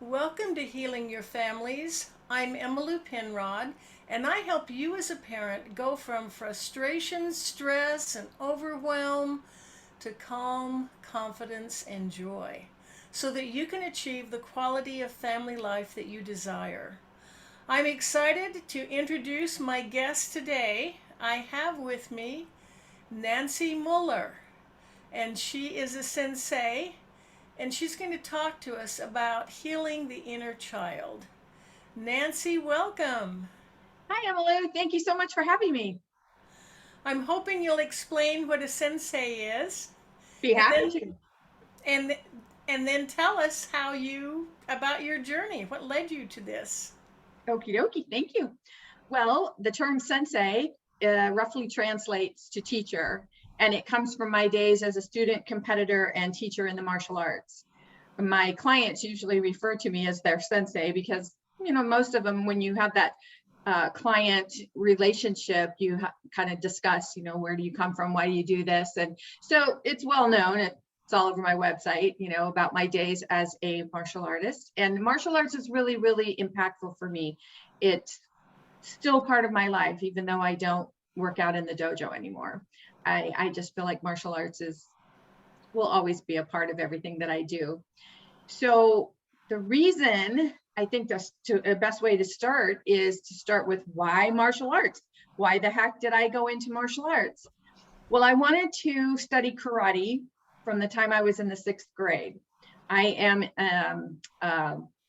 Welcome to Healing Your Families. I'm Emmylou Penrod, and I help you as a parent go from frustration, stress, and overwhelm to calm, confidence, and joy so that you can achieve the quality of family life that you desire. I'm excited to introduce my guest today. I have with me Nancy Muller, and she is a sensei, and she's going to talk to us about healing the inner child. Nancy, welcome. Hi, Emily. Thank you so much for having me. I'm hoping you'll explain what a sensei is, Be and happy then to. and and then tell us how you about your journey. What led you to this? Okie dokie. Thank you. Well, the term sensei roughly translates to teacher, and it comes from my days as a student, competitor, and teacher in the martial arts. My clients usually refer to me as their sensei because, most of them, when you have that client relationship, you kind of discuss, where do you come from? Why do you do this? And so it's well known. It's all over my website, about my days as a martial artist. And martial arts is really, really impactful for me. It's still part of my life, even though I don't work out in the dojo anymore. I just feel like martial arts will always be a part of everything that I do. So the reason I think the best way to start is to start with why martial arts? Why the heck did I go into martial arts? Well, I wanted to study karate from the time I was in the 6th grade. I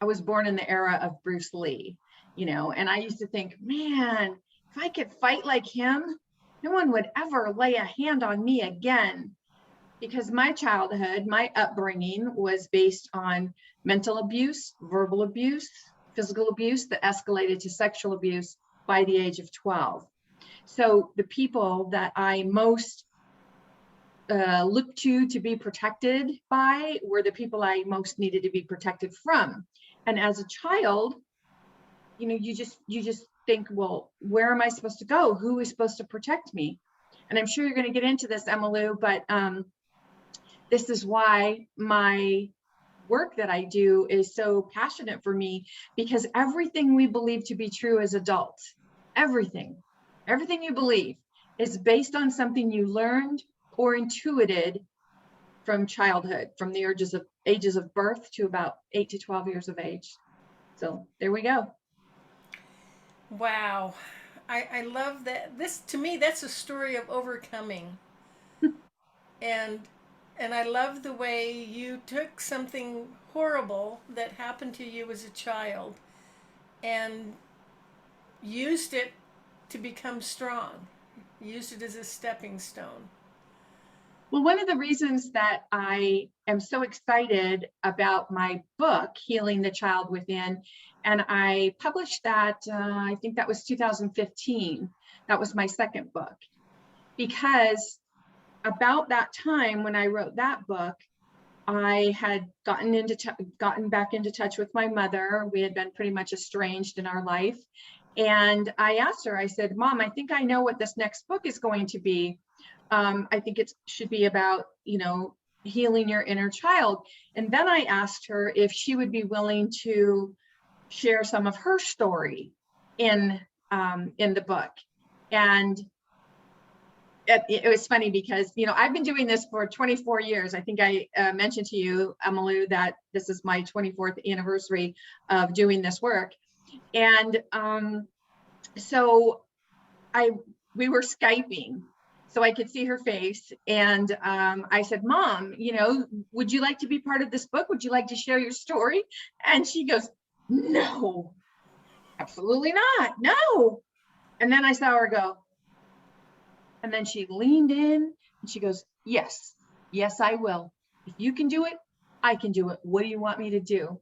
was born in the era of Bruce Lee, and I used to think, man, if I could fight like him, no one would ever lay a hand on me again. Because my childhood, my upbringing was based on mental abuse, verbal abuse, physical abuse that escalated to sexual abuse by the age of 12. So the people that I most looked to be protected by were the people I most needed to be protected from. And as a child, you just think, well, where am I supposed to go? Who is supposed to protect me? And I'm sure you're going to get into this, Emmylou, but this is why my work that I do is so passionate for me, because everything we believe to be true as adults, everything you believe is based on something you learned or intuited from childhood, from the ages of birth to about 8 to 12 years of age. So there we go. Wow. I love that. This to me that's a story of overcoming. And I love the way you took something horrible that happened to you as a child and used it to become strong. Used it as a stepping stone. Well, one of the reasons that I am so excited about my book, Healing the Child Within, and I published that, I think that was 2015. That was my second book. Because about that time when I wrote that book, I had gotten back into touch with my mother. We had been pretty much estranged in our life. And I asked her, I said, Mom, I think I know what this next book is going to be. I think it should be about, healing your inner child. And then I asked her if she would be willing to share some of her story in the book. And it was funny because, I've been doing this for 24 years. I think I mentioned to you, Emmylou, that this is my 24th anniversary of doing this work. And so we were Skyping so I could see her face. And I said, Mom, would you like to be part of this book? Would you like to share your story? And she goes, no, absolutely not. No. And then I saw her go, and then she leaned in and she goes, yes, I will. If you can do it, I can do it. What do you want me to do?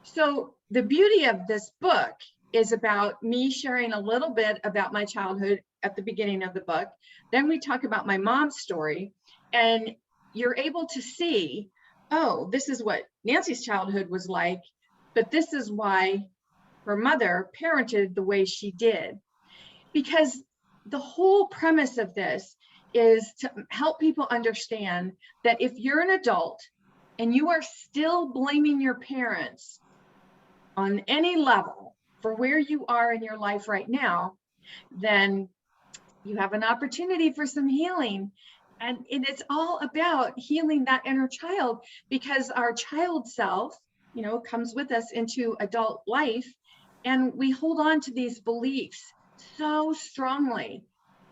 So the beauty of this book is about me sharing a little bit about my childhood at the beginning of the book. Then we talk about my mom's story, and you're able to see, oh, this is what Nancy's childhood was like, but this is why her mother parented the way she did. Because the whole premise of this is to help people understand that if you're an adult and you are still blaming your parents on any level for where you are in your life right now, then you have an opportunity for some healing. And it's all about healing that inner child, because our child self, comes with us into adult life, and we hold on to these beliefs so strongly.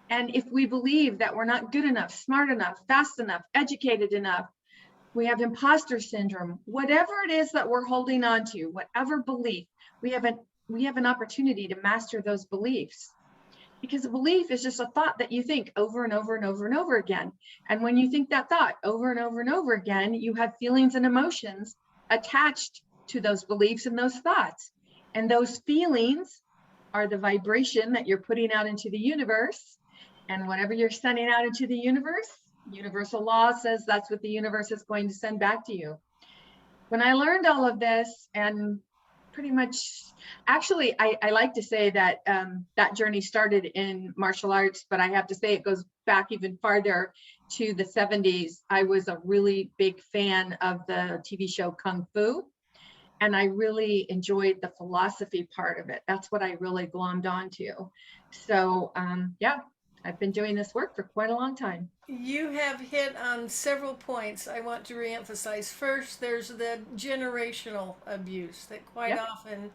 And if we believe that we're not good enough, smart enough, fast enough, educated enough, we have imposter syndrome, whatever it is that we're holding on to, whatever belief, we have an opportunity to master those beliefs. Because a belief is just a thought that you think over and over and over and over again. And when you think that thought over and over and over again, you have feelings and emotions attached to those beliefs and those thoughts. And those feelings are the vibration that you're putting out into the universe. And whatever you're sending out into the universe, universal law says that's what the universe is going to send back to you. When I learned all of this, and pretty much, actually, I like to say that that journey started in martial arts, but I have to say it goes back even farther to the 70s. I was a really big fan of the TV show Kung Fu, and I really enjoyed the philosophy part of it. That's what I really glommed onto. So yeah, I've been doing this work for quite a long time. You have hit on several points I want to reemphasize. First, there's the generational abuse that quite Yep. often,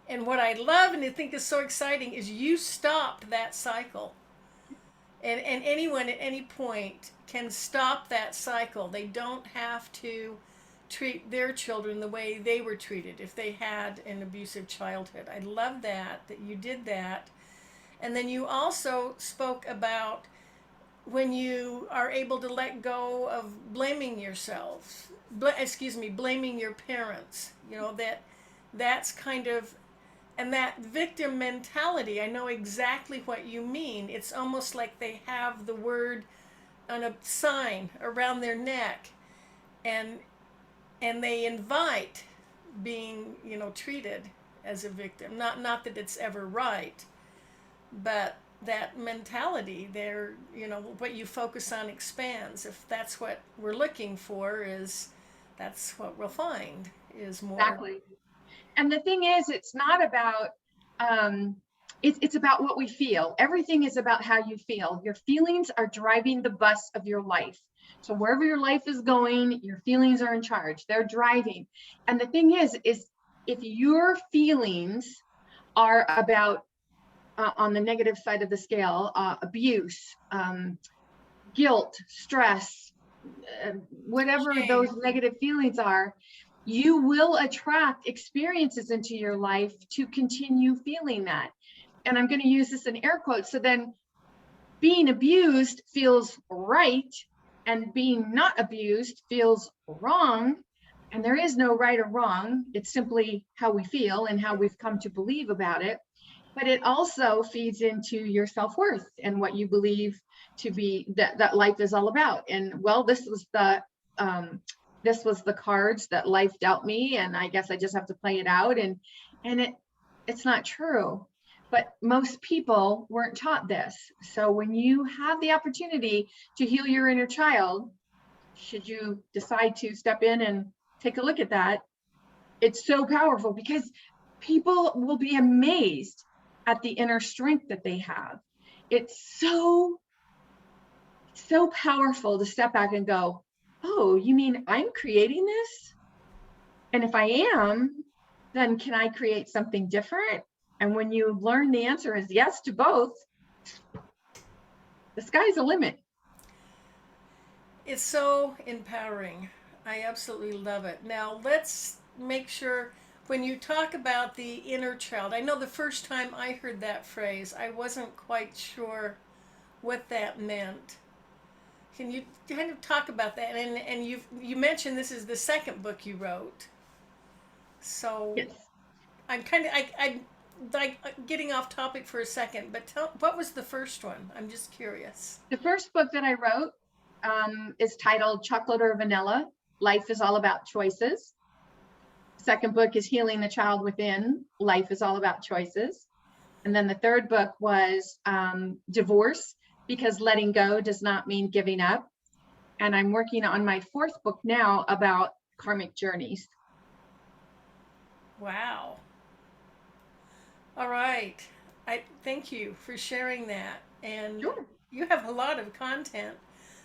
and what I love and I think is so exciting is you stopped that cycle. And anyone at any point can stop that cycle. They don't have to treat their children the way they were treated if they had an abusive childhood. I love that you did that. And then you also spoke about when you are able to let go of blaming yourselves, blaming your parents, that's kind of, and that victim mentality, I know exactly what you mean. It's almost like they have the word on a sign around their neck, and they invite being, treated as a victim. Not that it's ever right, but that mentality there, what you focus on expands. If that's what we're looking for, is that's what we'll find is more. Exactly. And the thing is, it's not about, it's about what we feel. Everything is about how you feel. Your feelings are driving the bus of your life. So wherever your life is going, your feelings are in charge. They're driving. And the thing is if your feelings are about, on the negative side of the scale, abuse, guilt, stress, whatever those negative feelings are, you will attract experiences into your life to continue feeling that. And I'm going to use this in air quotes. So then being abused feels right, and being not abused feels wrong. And there is no right or wrong. It's simply how we feel and how we've come to believe about it. But it also feeds into your self-worth and what you believe to be that life is all about. And well, this was the cards that life dealt me, and I guess I just have to play it out. And it's not true. But most people weren't taught this. So when you have the opportunity to heal your inner child, should you decide to step in and take a look at that, it's so powerful, because people will be amazed at the inner strength that they have. It's so powerful to step back and go, oh, you mean I'm creating this? And if I am, then can I create something different? And when you learn the answer is yes to both, the sky's the limit. It's so empowering. I absolutely love it. Now let's make sure, when you talk about the inner child, I know the first time I heard that phrase, I wasn't quite sure what that meant. Can you kind of talk about that? And you mentioned this is the second book you wrote, so Yes. I'm kind of I like getting off topic for a second, but what was the first one? I'm just curious. The first book that I wrote is titled Chocolate or Vanilla? Life is All About Choices. Second book is Healing the Child Within. Life is All About Choices. And then the third book was Divorce, because letting go does not mean giving up. And I'm working on my fourth book now about karmic journeys. Wow. All right. I thank you for sharing that. And Sure. you have a lot of content.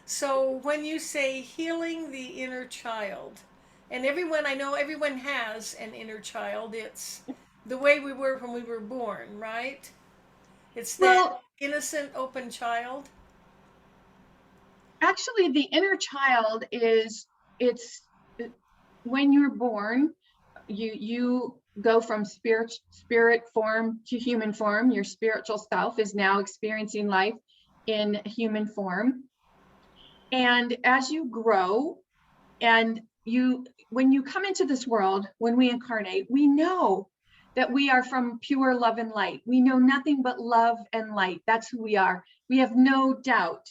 So when you say healing the inner child, and everyone, I know everyone has an inner child. It's the way we were when we were born, right? It's that Well, innocent, open child. actually, the inner child is it's when you're born, you go from spirit form to human form. Your spiritual self is now experiencing life in human form. And as you grow and you when you come into this world, when we incarnate, we know that we are from pure love and light. We know nothing but love and light. That's who we are. We have no doubt.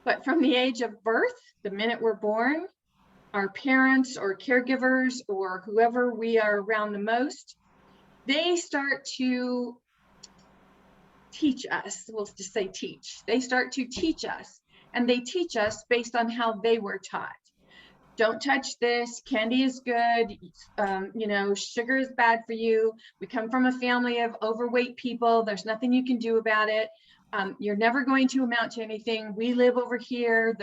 But from the age of birth, the minute we're born, our parents or caregivers or whoever we are around the most, they start to teach us. We'll just say teach. They start to teach us, and they teach us based on how they were taught. Don't touch this. Candy is good. Sugar is bad for you. We come from a family of overweight people. There's nothing you can do about it. You're never going to amount to anything. We live over here.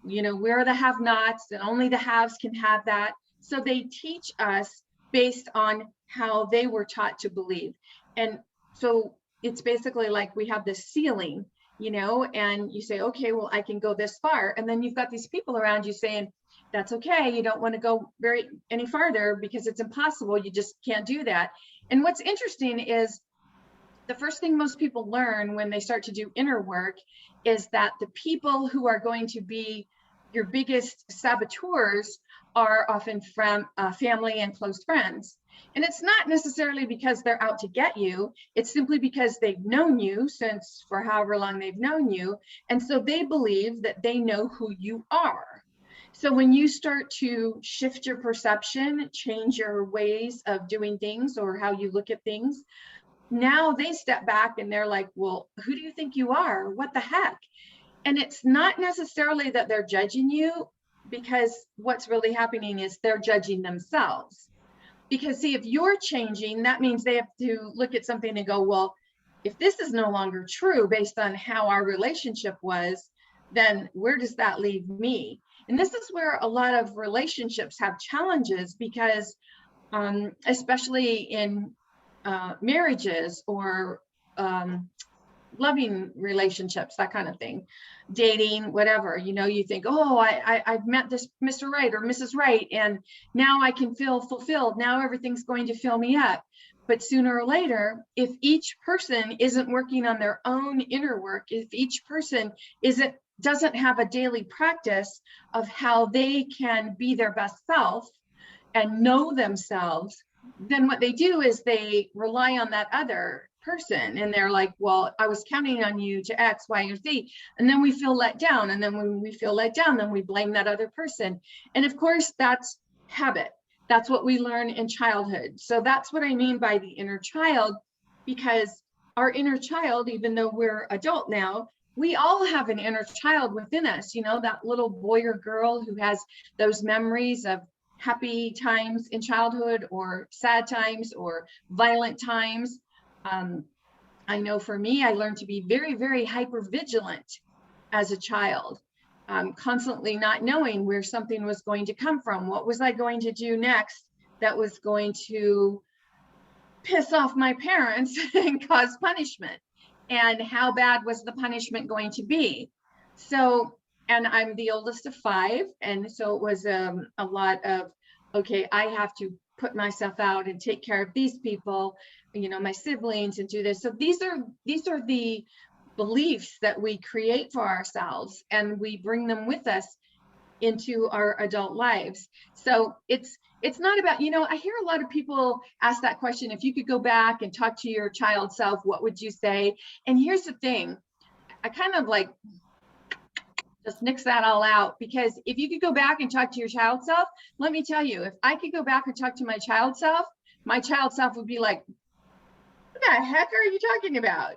We're the have-nots, and only the haves can have that. So they teach us based on how they were taught to believe. And so it's basically like we have this ceiling, and you say, okay, well, I can go this far. And then you've got these people around you saying, that's okay. You don't want to go any farther because it's impossible. You just can't do that. And what's interesting is the first thing most people learn when they start to do inner work is that the people who are going to be your biggest saboteurs are often from family and close friends. And it's not necessarily because they're out to get you. It's simply because they've known you since for however long they've known you. And so they believe that they know who you are. So when you start to shift your perception, change your ways of doing things or how you look at things, now they step back and they're like, well, who do you think you are? What the heck? And it's not necessarily that they're judging you, because what's really happening is they're judging themselves. Because see, if you're changing, that means they have to look at something and go, well, if this is no longer true based on how our relationship was, then where does that leave me? And this is where a lot of relationships have challenges because especially in marriages or loving relationships, that kind of thing, dating, whatever, you think, oh, I've met this Mr. Right or Mrs. Right, and now I can feel fulfilled. Now everything's going to fill me up. But sooner or later, if each person isn't working on their own inner work, if each person doesn't have a daily practice of how they can be their best self and know themselves, then what they do is they rely on that other person, and they're like, well, I was counting on you to X, Y, or Z. And then we feel let down. And then when we feel let down, then we blame that other person. And of course, that's habit. That's what we learn in childhood. So that's what I mean by the inner child, because our inner child, even though we're adult now, we all have an inner child within us, that little boy or girl who has those memories of happy times in childhood or sad times or violent times. I know for me, I learned to be very, very hyper vigilant as a child, constantly not knowing where something was going to come from. What was I going to do next that was going to piss off my parents and cause punishment? And how bad was the punishment going to be? So, and I'm the oldest of 5. And so it was a lot of, okay, I have to put myself out and take care of these people, my siblings, and do this. So these are the beliefs that we create for ourselves, and we bring them with us into our adult lives. So it's not about, I hear a lot of people ask that question, if you could go back and talk to your child self, what would you say? And here's the thing, I kind of like just nix that all out, because if you could go back and talk to your child self, let me tell you, if I could go back and talk to my child self would be like, what the heck are you talking about?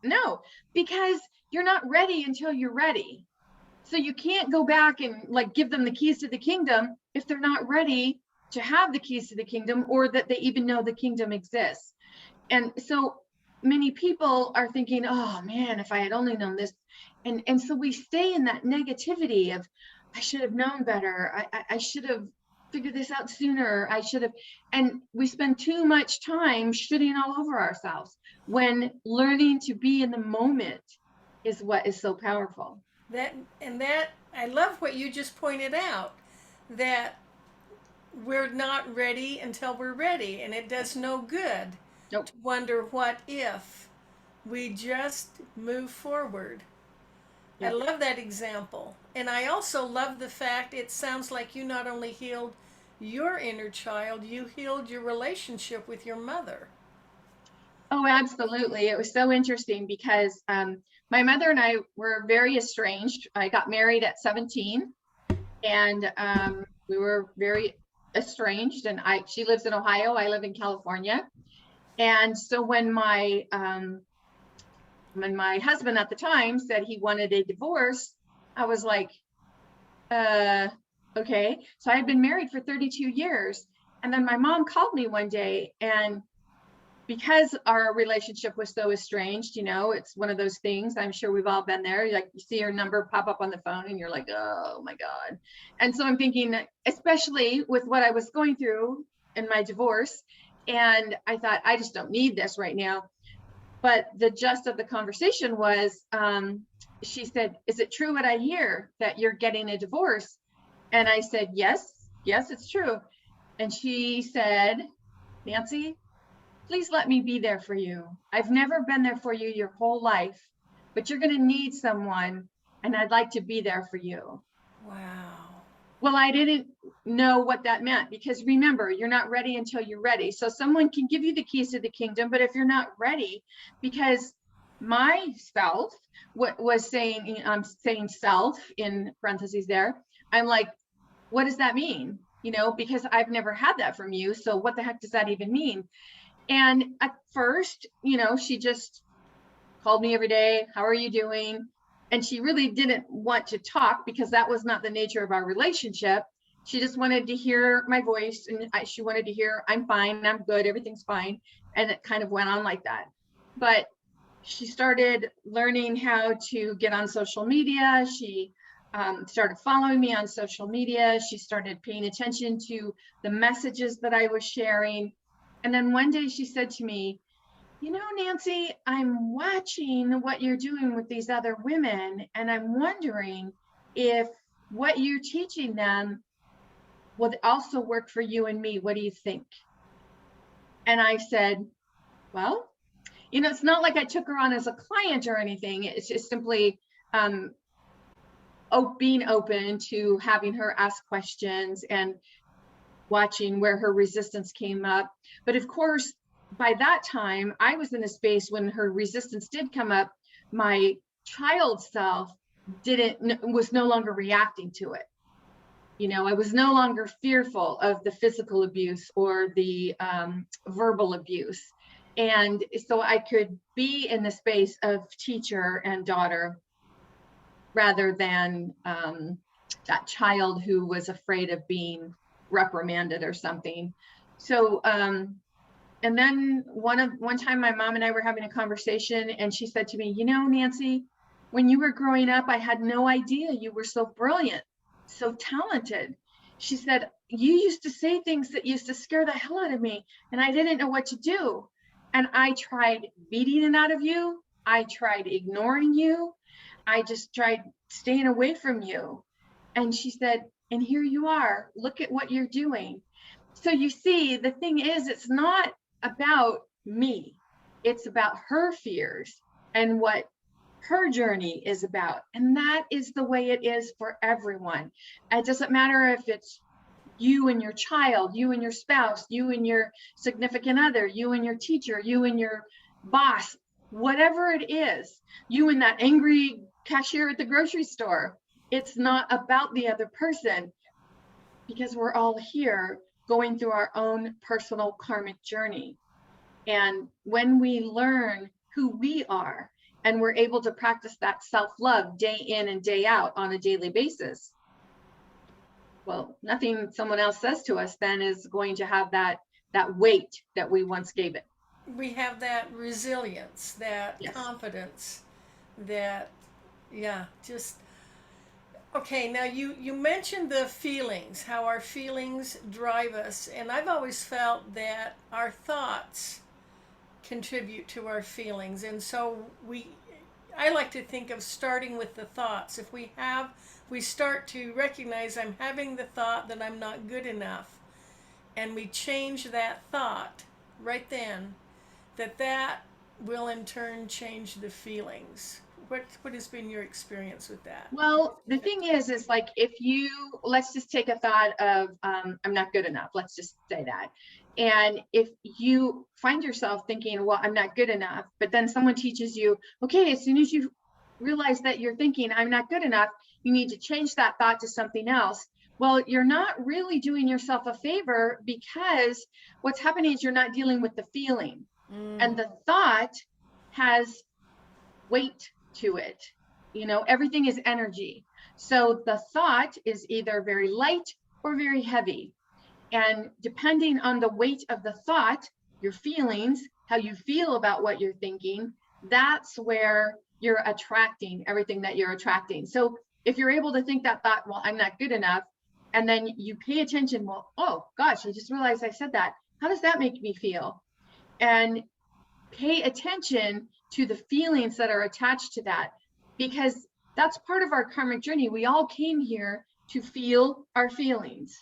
No, because you're not ready until you're ready. So you can't go back and like give them the keys to the kingdom if they're not ready to have the keys to the kingdom, or that they even know the kingdom exists. And so many people are thinking, oh man, if I had only known this. And so we stay in that negativity of, I should have known better. I should have figured this out sooner. I should have. And we spend too much time shitting all over ourselves when learning to be in the moment is what is so powerful. That I love what you just pointed out, that we're not ready until we're ready, and it does no good Nope. to wonder what if. We just move forward. I Yep. love that example. And I also love the fact it sounds like you not only healed your inner child, you healed your relationship with your mother. Oh, absolutely. It was so interesting because my mother and I were very estranged. I got married at 17, and we were very estranged. And she lives in Ohio, I live in California. And so when my husband at the time said he wanted a divorce, I was like, okay. So I had been married for 32 years. And then my mom called me one day, and because our relationship was so estranged, it's one of those things, I'm sure we've all been there. Like, you see your number pop up on the phone and you're like, oh my God. And so I'm thinking, especially with what I was going through in my divorce, and I thought, I just don't need this right now. But the gist of the conversation was, she said, is it true what I hear, that you're getting a divorce? And I said, yes, it's true. And she said, Nancy, please let me be there for you. I've never been there for you your whole life, but you're going to need someone, and I'd like to be there for you. Wow. Well, I didn't know what that meant, because remember, you're not ready until you're ready. So someone can give you the keys to the kingdom, but if you're not ready, because myself was saying, I'm saying self in parentheses there, I'm like, what does that mean? Because I've never had that from you. So what the heck does that even mean? And at first, she just called me every day. How are you doing? And she really didn't want to talk, because that was not the nature of our relationship. She just wanted to hear my voice, and she wanted to hear, I'm fine, I'm good, everything's fine. And it kind of went on like that. But she started learning how to get on social media. She started following me on social media. She started paying attention to the messages that I was sharing. And then one day she said to me, Nancy, I'm watching what you're doing with these other women, and I'm wondering if what you're teaching them will also work for you and me. What do you think? And I said, well, it's not like I took her on as a client or anything. It's just simply being open to having her ask questions and watching where her resistance came up. But of course, by that time, I was in a space when her resistance did come up, my child self was no longer reacting to it. I was no longer fearful of the physical abuse or the verbal abuse. And so I could be in the space of teacher and daughter, rather than that child who was afraid of being reprimanded or something. So, and then one time my mom and I were having a conversation, and she said to me, Nancy, when you were growing up, I had no idea you were so brilliant, so talented. She said, you used to say things that used to scare the hell out of me, and I didn't know what to do. And I tried beating it out of you. I tried ignoring you. I just tried staying away from you. And she said, and here you are, look at what you're doing. So you see, the thing is, it's not about me. It's about her fears and what her journey is about. And that is the way it is for everyone. It doesn't matter if it's you and your child, you and your spouse, you and your significant other, you and your teacher, you and your boss, whatever it is, you and that angry cashier at the grocery store. It's not about the other person, because we're all here going through our own personal karmic journey. And when we learn who we are, and we're able to practice that self-love day in and day out on a daily basis, well, nothing someone else says to us then is going to have that weight that we once gave it. we have that resilience, that Yes. confidence, that, yeah, just okay. Now you mentioned the feelings, how our feelings drive us, and I've always felt that our thoughts contribute to our feelings, and so I like to think of starting with the thoughts. If we start to recognize I'm having the thought that I'm not good enough, and we change that thought right then, that will in turn change the feelings. What has been your experience with that? Well, the thing is like if you, let's just take a thought of, I'm not good enough. Let's just say that. And if you find yourself thinking, well, I'm not good enough, but then someone teaches you, okay, as soon as you realize that you're thinking, I'm not good enough, you need to change that thought to something else. Well, you're not really doing yourself a favor, because what's happening is you're not dealing with the feeling. Mm. And the thought has weight to it. Everything is energy. So the thought is either very light or very heavy. And depending on the weight of the thought, your feelings, how you feel about what you're thinking, that's where you're attracting everything that you're attracting. So if you're able to think that thought, well, I'm not good enough, and then you pay attention, well, oh gosh, I just realized I said that. How does that make me feel? And pay attention to the feelings that are attached to that, because that's part of our karmic journey. We all came here to feel our feelings.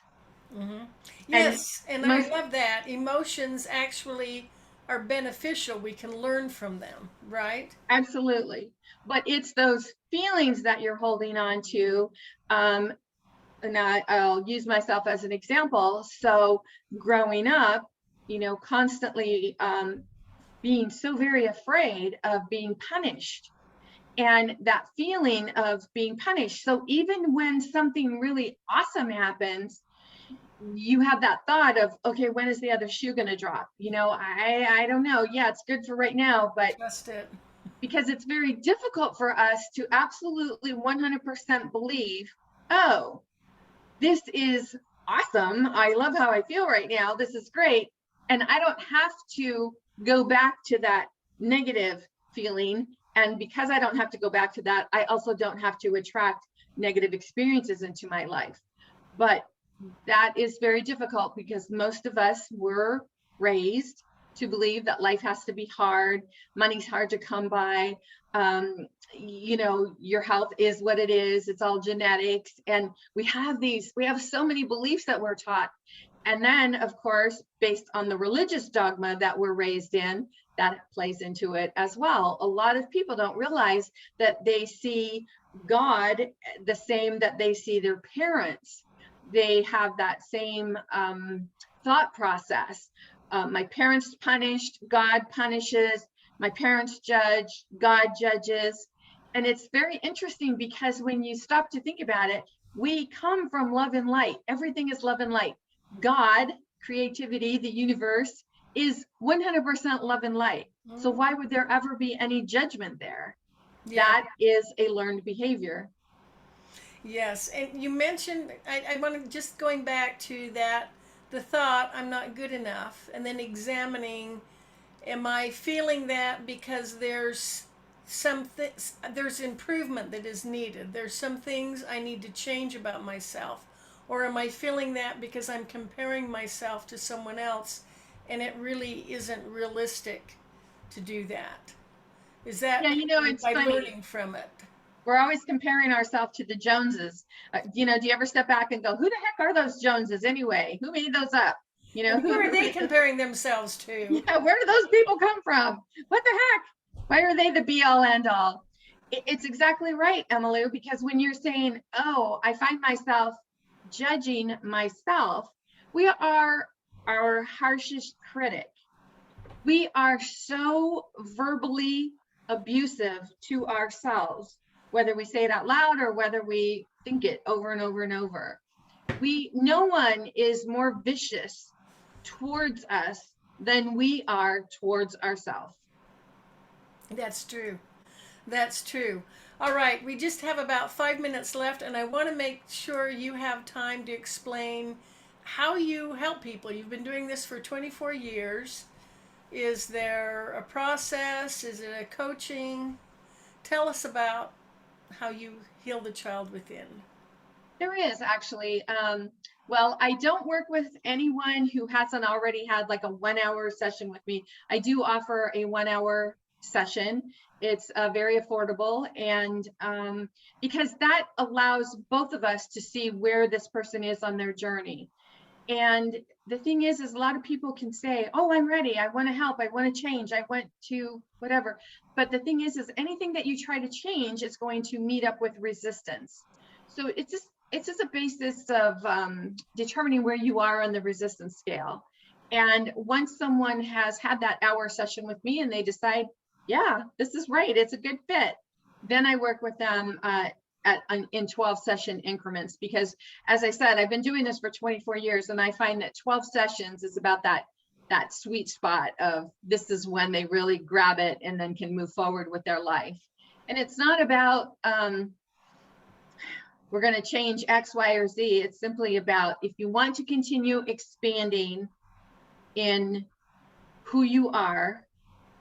Hmm. And Yes, and I most love that. Emotions actually are beneficial. We can learn from them, right? Absolutely. But it's those feelings that you're holding on to. And I'll use myself as an example. So growing up, constantly being so very afraid of being punished, and that feeling of being punished. So even when something really awesome happens, you have that thought of, okay, when is the other shoe going to drop? I don't know. Yeah, it's good for right now, but Trust it. because it's very difficult for us to absolutely 100% believe, oh, this is awesome. I love how I feel right now. This is great. And I don't have to go back to that negative feeling. And because I don't have to go back to that, I also don't have to attract negative experiences into my life. But that is very difficult, because most of us were raised to believe that life has to be hard, money's hard to come by, your health is what it is, it's all genetics. And we have so many beliefs that we're taught. And then, of course, based on the religious dogma that we're raised in, that plays into it as well. A lot of people don't realize that they see God the same that they see their parents. They have that same thought process. My parents punished, God punishes. My parents judge, God judges. And it's very interesting, because when you stop to think about it, we come from love and light. Everything is love and light. God, creativity, the universe, is 100% love and light. So Mm. why would there ever be any judgment there? Yeah. That is a learned behavior. Yes, and you mentioned, I want to just going back to that, the thought, I'm not good enough, and then examining, am I feeling that because there's improvement that is needed? There's some things I need to change about myself. Or am I feeling that because I'm comparing myself to someone else and it really isn't realistic to do that? Is Yeah, that it's by funny. learning from it? We're always comparing ourselves to the Joneses. Do you ever step back and go, who the heck are those Joneses anyway? Who made those up? And who are Who they comparing themselves to? yeah, where do those people come from? What the heck? Why are they the be all end all? It's exactly right, Emmylou, because when you're saying, oh, I find myself judging myself, we are our harshest critic. We are so verbally abusive to ourselves, whether we say it out loud or whether we think it over and over and over. No one is more vicious towards us than we are towards ourselves. That's true. That's true. All right, we just have about 5 minutes left, and I want to make sure you have time to explain how you help people. You've been doing this for 24 years. Is there a process? Is it a coaching? Tell us about how you heal the child within. There is actually. Well, I don't work with anyone who hasn't already had like a 1 hour session with me. I do offer a 1 hour session. It's very affordable, and because that allows both of us to see where this person is on their journey. And the thing is a lot of people can say, oh, I'm ready. I want to help. I want to change. I want to whatever. But the thing is anything that you try to change is going to meet up with resistance. So it's just a basis of determining where you are on the resistance scale. And once someone has had that hour session with me and they decide, yeah, this is right, it's a good fit, then I work with them in 12 session increments, because as I said, I've been doing this for 24 years, and I find that 12 sessions is about that sweet spot of this is when they really grab it and then can move forward with their life. And it's not about we're going to change X, Y, or Z. It's simply about if you want to continue expanding in who you are,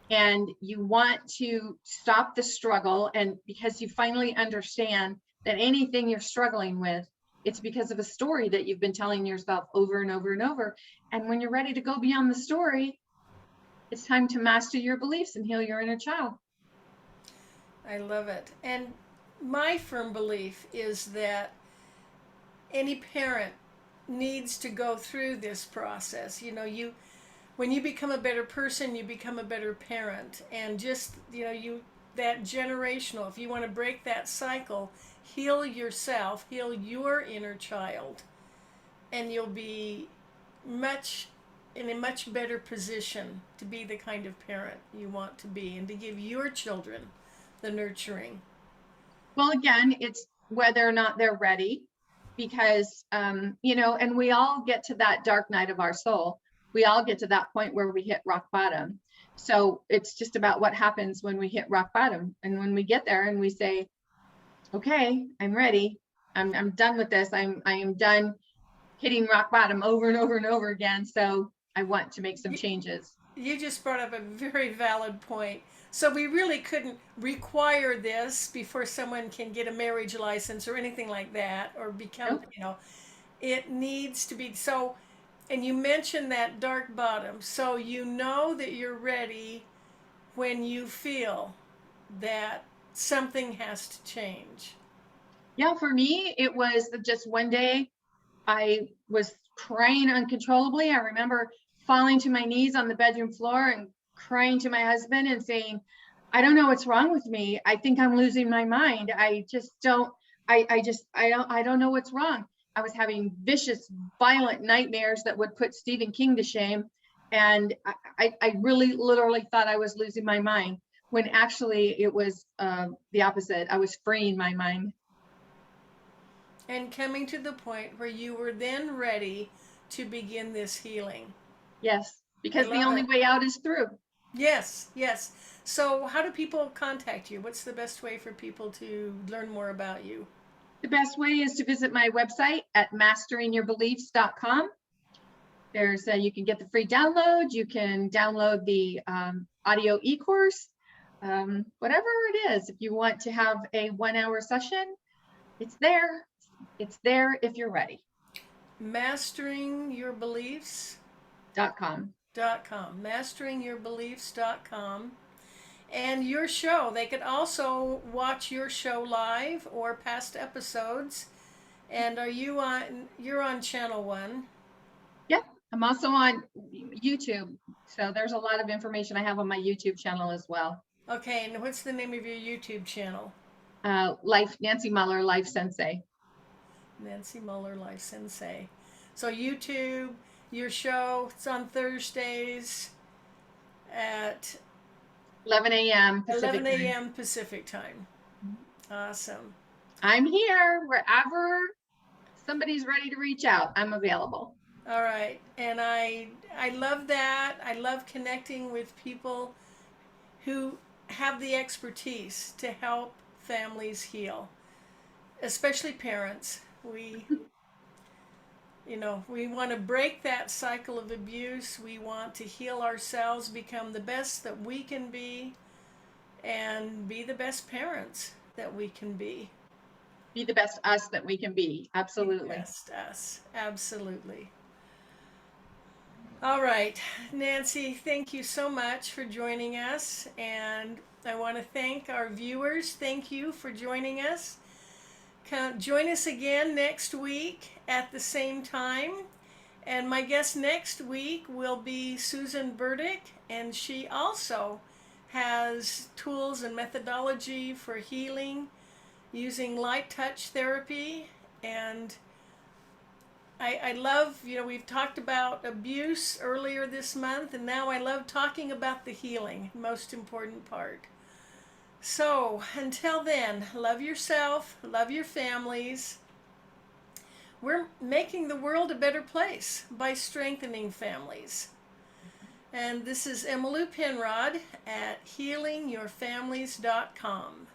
and you want to stop the struggle, and because you finally understand that anything you're struggling with, it's because of a story that you've been telling yourself over and over and over. And when you're ready to go beyond the story, it's time to master your beliefs and heal your inner child. I love it. And my firm belief is that any parent needs to go through this process. When you become a better person, you become a better parent. And just, that generational, if you want to break that cycle, heal yourself, heal your inner child, and you'll be in a much better position to be the kind of parent you want to be and to give your children the nurturing. Well, again, it's whether or not they're ready, because, and we all get to that dark night of our soul. We all get to that point where we hit rock bottom. So it's just about what happens when we hit rock bottom. And when we get there and we say, okay, I'm ready. I'm done with this. I am done hitting rock bottom over and over and over again. So I want to make some changes. You just brought up a very valid point. So we really couldn't require this before someone can get a marriage license or anything like that, or become, Nope. it needs to be so. And you mentioned that dark bottom. So you know that you're ready when you feel that something has to change. Yeah, for me, it was just one day I was crying uncontrollably. I remember falling to my knees on the bedroom floor and crying to my husband and saying, I don't know what's wrong with me. I think I'm losing my mind. I just don't, I don't know what's wrong. I was having vicious, violent nightmares that would put Stephen King to shame. And I really literally thought I was losing my mind, when actually it was the opposite. I was freeing my mind. And coming to the point where you were then ready to begin this healing. Yes, I because the love only it. way out is through. Yes, yes. So, how do people contact you? What's the best way for people to learn more about you? The best way is to visit my website at masteringyourbeliefs.com. There's you can get the free download. You can download the audio e-course, whatever it is. If you want to have a 1 hour session, it's there. It's there if you're ready. Masteringyourbeliefs.com. .com. Masteringyourbeliefs.com. And your show, they could also watch your show live or past episodes. And you're on channel 1. Yep. I'm also on YouTube. So there's a lot of information I have on my YouTube channel as well. Okay, and what's the name of your YouTube channel? Nancy Muller, Life Sensei. Nancy Muller, Life Sensei. So YouTube, your show, it's on Thursdays at 11 a.m. Pacific 11 time. a.m. Pacific time. Awesome. I'm here wherever somebody's ready to reach out. I'm available. All right. And I love that. I love connecting with people who have the expertise to help families heal, especially parents. We want to break that cycle of abuse. We want to heal ourselves, become the best that we can be, and be the best parents that we can be. Be the best us that we can be. Be the Absolutely. best us. Absolutely. All right, Nancy, thank you so much for joining us. And I want to thank our viewers. Thank you for joining us. Join us again next week at the same time. And my guest next week will be Susan Burdick, and she also has tools and methodology for healing using light touch therapy. And I love, we've talked about abuse earlier this month, and now I love talking about the healing, most important part. So until then, love yourself, love your families. We're making the world a better place by strengthening families. And this is Emmylou Penrod at healingyourfamilies.com.